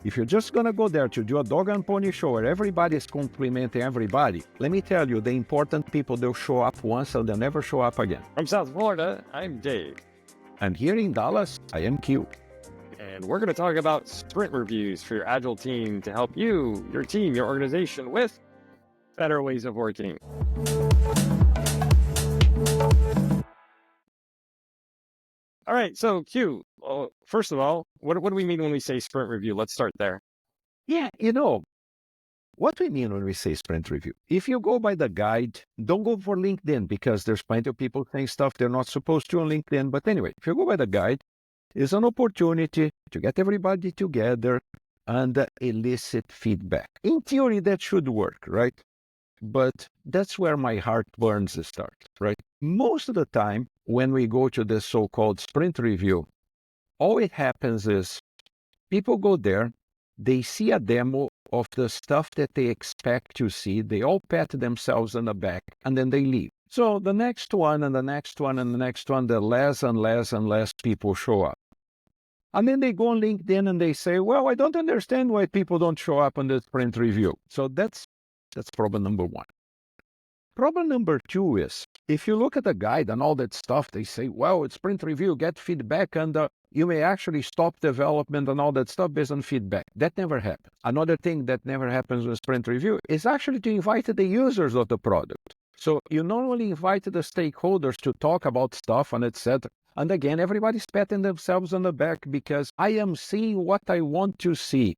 If you're just going to go there to do a dog and pony show where everybody's complimenting everybody, let me tell you, the important people, they'll show up once and they'll never show up again. From South Florida, I'm Dave. And here in Dallas, I am Q. And we're going to talk about sprint reviews for your Agile team to help you, your team, your organization with better ways of working. All right, so Q, first of all, what do we mean when we say sprint review? Let's start there. Yeah, what we mean when we say sprint review. If you go by the guide, don't go for LinkedIn because there's plenty of people saying stuff they're not supposed to on LinkedIn. But anyway, if you go by the guide, it's an opportunity to get everybody together and elicit feedback. In theory, that should work, right? But that's where my heart burns to start, right? Most of the time, when we go to this so-called sprint review, all it happens is people go there, they see a demo of the stuff that they expect to see, they all pat themselves on the back, and then they leave. So the next one and the next one and the next one, the less and less and less people show up. And then they go on LinkedIn and they say, well, I don't understand why people don't show up on the sprint review. So that's problem number one. Problem number two is, if you look at the guide and all that stuff, they say, well, it's sprint review, get feedback, and you may actually stop development and all that stuff based on feedback. That never happens. Another thing that never happens with sprint review is actually to invite the users of the product. So you normally invite the stakeholders to talk about stuff and etc. And again, everybody's patting themselves on the back because I am seeing what I want to see.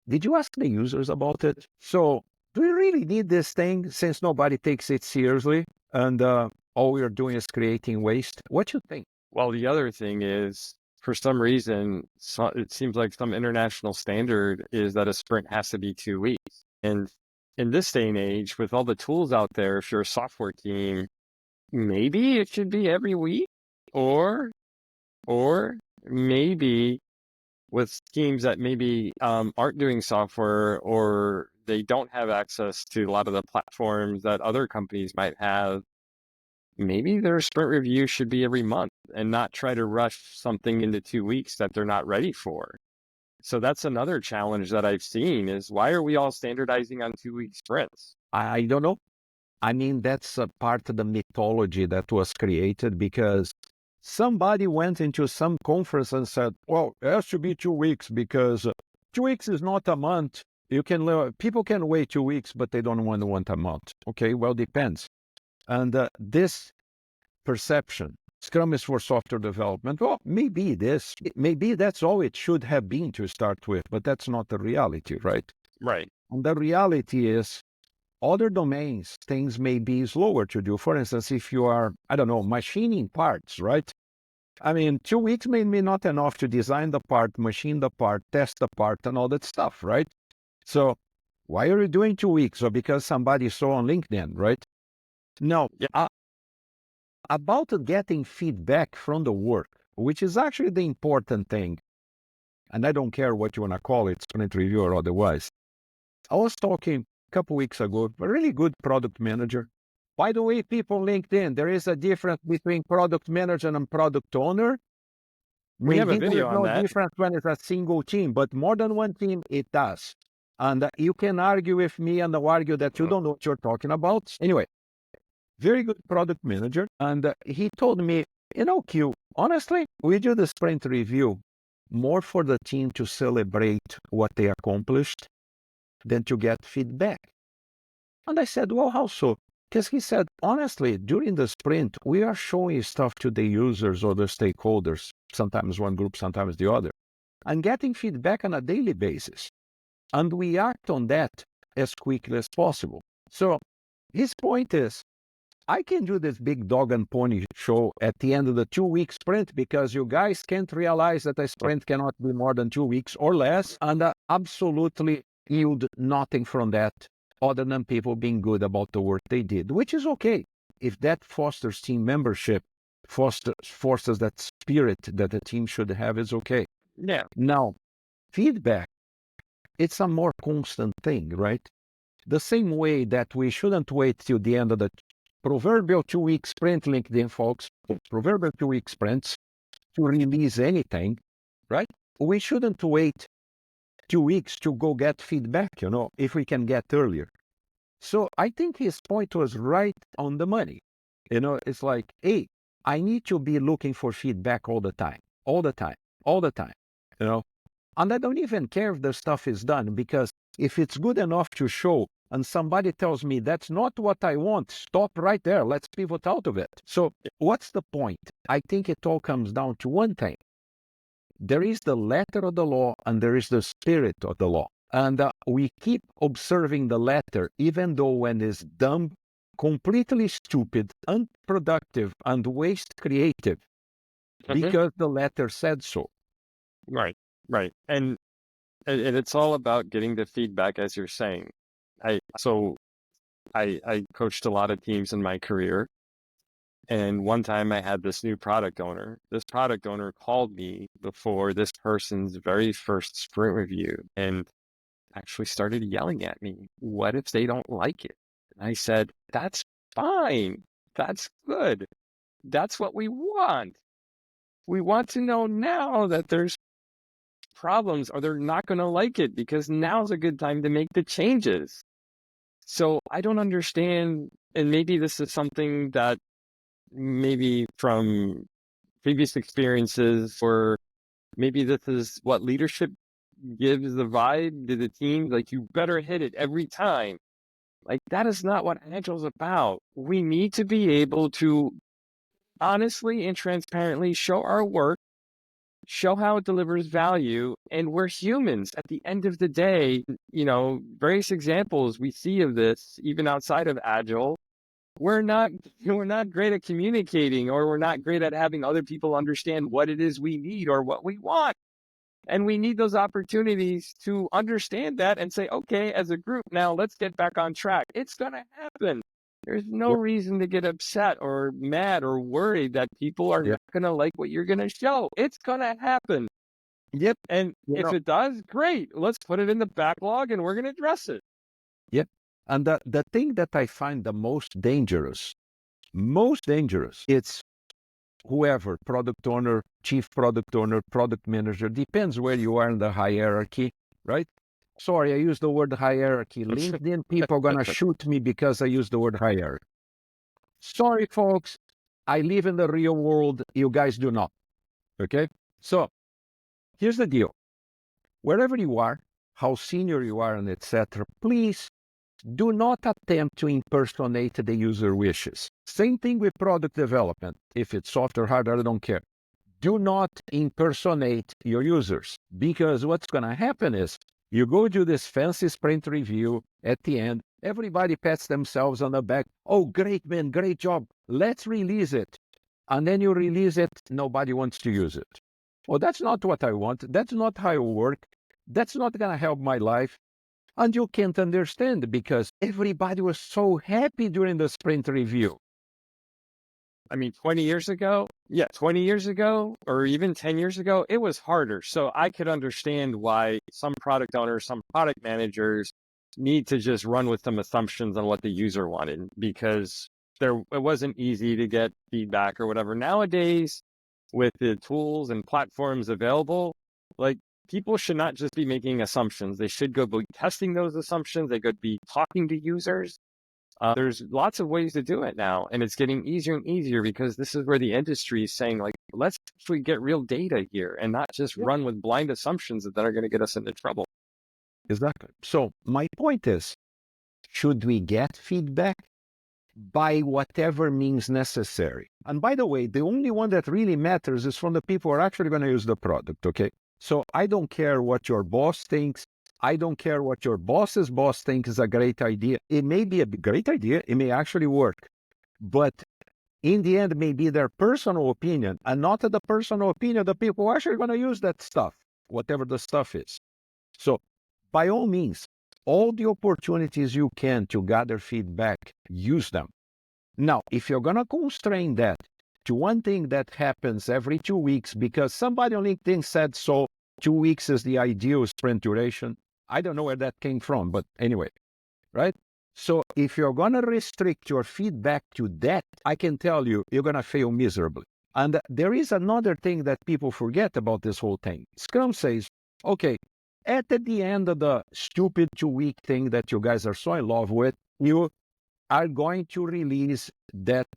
Did you ask the users about it? So do we really need this thing since nobody takes it seriously and all we are doing is creating waste? What do you think? Well, the other thing is, for some reason, it seems like some international standard is that a sprint has to be 2 weeks. And in this day and age, with all the tools out there, if you're a software team, maybe it should be every week, or maybe with teams that maybe aren't doing software or they don't have access to a lot of the platforms that other companies might have, maybe their sprint review should be every month and not try to rush something into 2 weeks that they're not ready for. So that's another challenge that I've seen is, why are we all standardizing on 2-week sprints? I don't know. I mean, that's a part of the mythology that was created because somebody went into some conference and said, well, it has to be 2 weeks because 2 weeks is not a month. People can wait 2 weeks, but they don't want a month. Okay, well, depends. And this perception, Scrum is for software development. Well, maybe that's all it should have been to start with, but that's not the reality, right? Right. And the reality is, other domains, things may be slower to do. For instance, if you are, machining parts, right? I mean, 2 weeks may be not enough to design the part, machine the part, test the part, and all that stuff, right? So why are you doing 2 weeks? Or because somebody saw on LinkedIn, right? Now, about getting feedback from the work, which is actually the important thing, and I don't care what you want to call it, sprint review or otherwise. I was talking a couple weeks ago, a really good product manager. By the way, people on LinkedIn, there is a difference between product manager and product owner. We have a Maybe video on there's no that. difference when it's a single team, but more than one team, it does. And you can argue with me and argue that you don't know what you're talking about. Anyway, very good product manager. And he told me, Q, honestly, we do the sprint review more for the team to celebrate what they accomplished than to get feedback. And I said, well, how so? Because he said, honestly, during the sprint, we are showing stuff to the users or the stakeholders, sometimes one group, sometimes the other, and getting feedback on a daily basis. And we act on that as quickly as possible. So his point is, I can do this big dog and pony show at the end of the 2-week sprint because you guys can't realize that a sprint cannot be more than 2 weeks or less, and absolutely yield nothing from that other than people being good about the work they did, which is okay. If that fosters team membership, fosters that spirit that the team should have, is okay. Yeah. Now, feedback, it's a more constant thing, right? The same way that we shouldn't wait till the end of the proverbial 2-week sprint, LinkedIn folks, proverbial 2-week sprints to release anything, right? We shouldn't wait 2 weeks to go get feedback, if we can get earlier. So I think his point was right on the money. It's like, hey, I need to be looking for feedback all the time, all the time, all the time, and I don't even care if the stuff is done, because if it's good enough to show and somebody tells me that's not what I want, stop right there. Let's pivot out of it. So what's the point? I think it all comes down to one thing. There is the letter of the law and there is the spirit of the law. And we keep observing the letter, even though when it's dumb, completely stupid, unproductive, and waste creative, because the letter said so. Right. And it's all about getting the feedback, as you're saying. I coached a lot of teams in my career. And one time I had this new product owner. This product owner called me before this person's very first sprint review and actually started yelling at me. What if they don't like it? And I said, that's fine. That's good. That's what we want. We want to know now that there's problems or they're not going to like it, because now's a good time to make the changes. So I don't understand, and maybe this is something that maybe from previous experiences, or maybe this is what leadership gives the vibe to the team, like you better hit it every time. Like that is not what Agile's about. We need to be able to honestly and transparently show our work, show how it delivers value, and we're humans at the end of the day. Various examples we see of this even outside of Agile. We're not great at communicating, or we're not great at having other people understand what it is we need or what we want. And we need those opportunities to understand that and say, okay, as a group, now let's get back on track. It's going to happen. There's no reason to get upset or mad or worried that people are not going to like what you're going to show. It's going to happen. Yep. And if it does, great. Let's put it in the backlog and we're going to address it. Yep. And the thing that I find the most dangerous, it's whoever, product owner, chief product owner, product manager, depends where you are in the hierarchy, right? Sorry, I used the word hierarchy. LinkedIn people are going to shoot me because I used the word hierarchy. Sorry, folks. I live in the real world. You guys do not. Okay? So here's the deal. Wherever you are, how senior you are, and etc., please do not attempt to impersonate the user wishes. Same thing with product development. If it's software, hardware, I don't care. Do not impersonate your users, because what's going to happen is you go do this fancy sprint review at the end. Everybody pats themselves on the back. Oh, great, man, great job. Let's release it. And then you release it. Nobody wants to use it. Well, that's not what I want. That's not how I work. That's not going to help my life. And you can't understand, because everybody was so happy during the sprint review. I mean, 20 years ago, or even 10 years ago, it was harder. So I could understand why some product owners, some product managers need to just run with some assumptions on what the user wanted, because it wasn't easy to get feedback or whatever. Nowadays, with the tools and platforms available, like, people should not just be making assumptions. They should go be testing those assumptions. They could be talking to users. There's lots of ways to do it now, and it's getting easier and easier, because this is where the industry is saying, like, let's actually get real data here and not just run with blind assumptions that are going to get us into trouble. Exactly. So my point is, should we get feedback? By whatever means necessary. And by the way, the only one that really matters is from the people who are actually going to use the product, okay? So I don't care what your boss thinks. I don't care what your boss's boss thinks is a great idea. It may be a great idea. It may actually work. But in the end, it may be their personal opinion, and not the personal opinion of the people who are actually going to use that stuff, whatever the stuff is. So by all means, all the opportunities you can to gather feedback, use them. Now, if you're going to constrain that to one thing that happens every 2 weeks because somebody on LinkedIn said so, 2 weeks is the ideal sprint duration. I don't know where that came from, but anyway, right? So if you're going to restrict your feedback to that, I can tell you, you're going to fail miserably. And there is another thing that people forget about this whole thing. Scrum says, okay, at the end of the stupid 2-week thing that you guys are so in love with, you are going to release that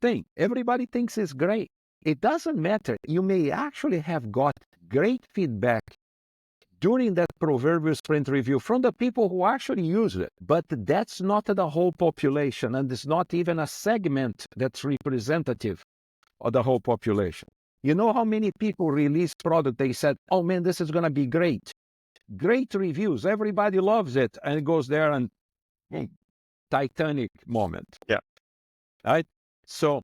thing. Everybody thinks it's great. It doesn't matter. You may actually have got great feedback during that proverbial sprint review from the people who actually use it. But that's not the whole population, and it's not even a segment that's representative of the whole population. You know how many people release product, they said, oh man, this is going to be great. Great reviews. Everybody loves it. And it goes there and Titanic moment. Yeah. Right? So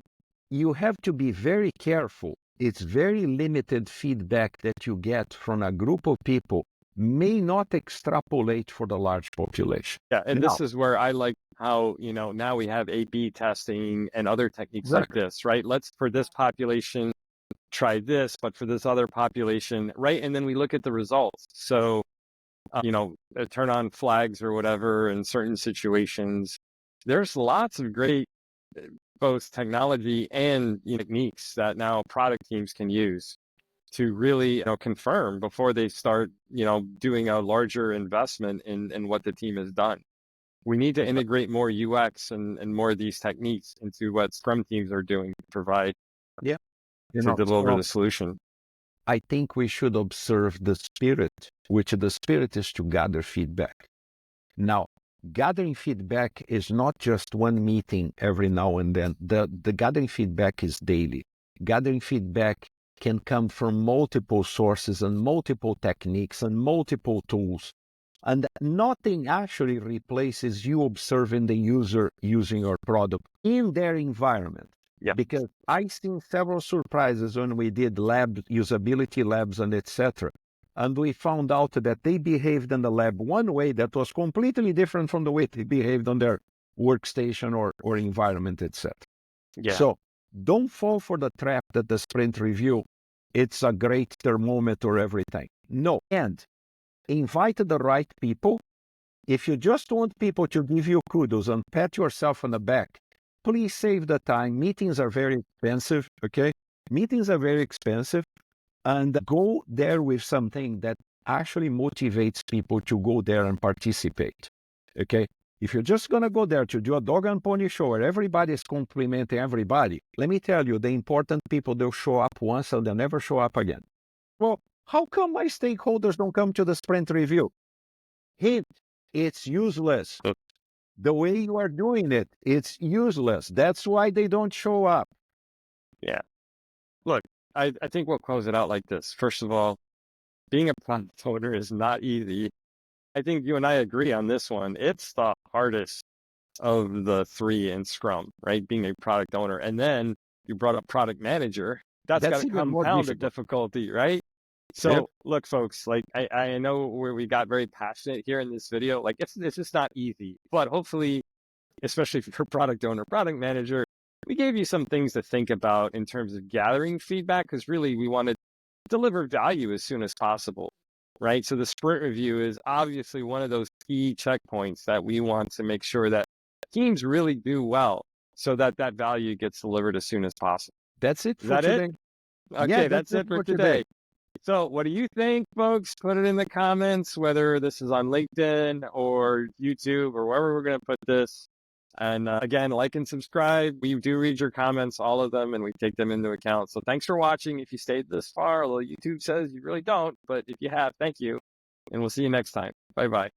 you have to be very careful. It's very limited feedback that you get from a group of people may not extrapolate for the large population. Yeah, and this is where I like how, now we have A/B testing and other techniques like this, right? Let's, for this population, try this, but for this other population, right? And then we look at the results. So, turn on flags or whatever in certain situations. There's lots of great both technology and techniques that now product teams can use to really confirm before they start doing a larger investment in what the team has done. We need to integrate more UX and more of these techniques into what Scrum teams are doing to provide to deliver the solution. I think we should observe the spirit, which the spirit is to gather feedback. Now, gathering feedback is not just one meeting every now and then. The gathering feedback is daily. Gathering feedback can come from multiple sources and multiple techniques and multiple tools. And nothing actually replaces you observing the user using your product in their environment. Yeah. Because I've seen several surprises when we did usability labs and etc. And we found out that they behaved in the lab one way that was completely different from the way they behaved on their workstation or environment, etc. Yeah. So don't fall for the trap that the sprint review, it's a great thermometer, everything. No. And invite the right people. If you just want people to give you kudos and pat yourself on the back, please save the time. Meetings are very expensive, okay? Meetings are very expensive. And go there with something that actually motivates people to go there and participate, okay? If you're just going to go there to do a dog and pony show where everybody is complimenting everybody, let me tell you, the important people, they'll show up once and they'll never show up again. Well, how come my stakeholders don't come to the sprint review? Hint, it's useless. The way you are doing it, it's useless. That's why they don't show up. Yeah. Look, I think we'll close it out like this. First of all, being a product owner is not easy. I think you and I agree on this one. It's the hardest of the three in Scrum, right? Being a product owner. And then you brought up product manager. That's got to compound the difficulty, right? So look, folks, like I know where we got very passionate here in this video. Like it's just not easy, but hopefully, especially for product owner, product manager, we gave you some things to think about in terms of gathering feedback, because really we want to deliver value as soon as possible, right? So the sprint review is obviously one of those key checkpoints that we want to make sure that teams really do well so that that value gets delivered as soon as possible. That's it for today. Okay, that's it for today. So what do you think, folks? Put it in the comments, whether this is on LinkedIn or YouTube or wherever we're going to put this. And again, like and subscribe. We do read your comments, all of them, and we take them into account. So thanks for watching. If you stayed this far, although YouTube says you really don't, but if you have, thank you. And we'll see you next time. Bye-bye.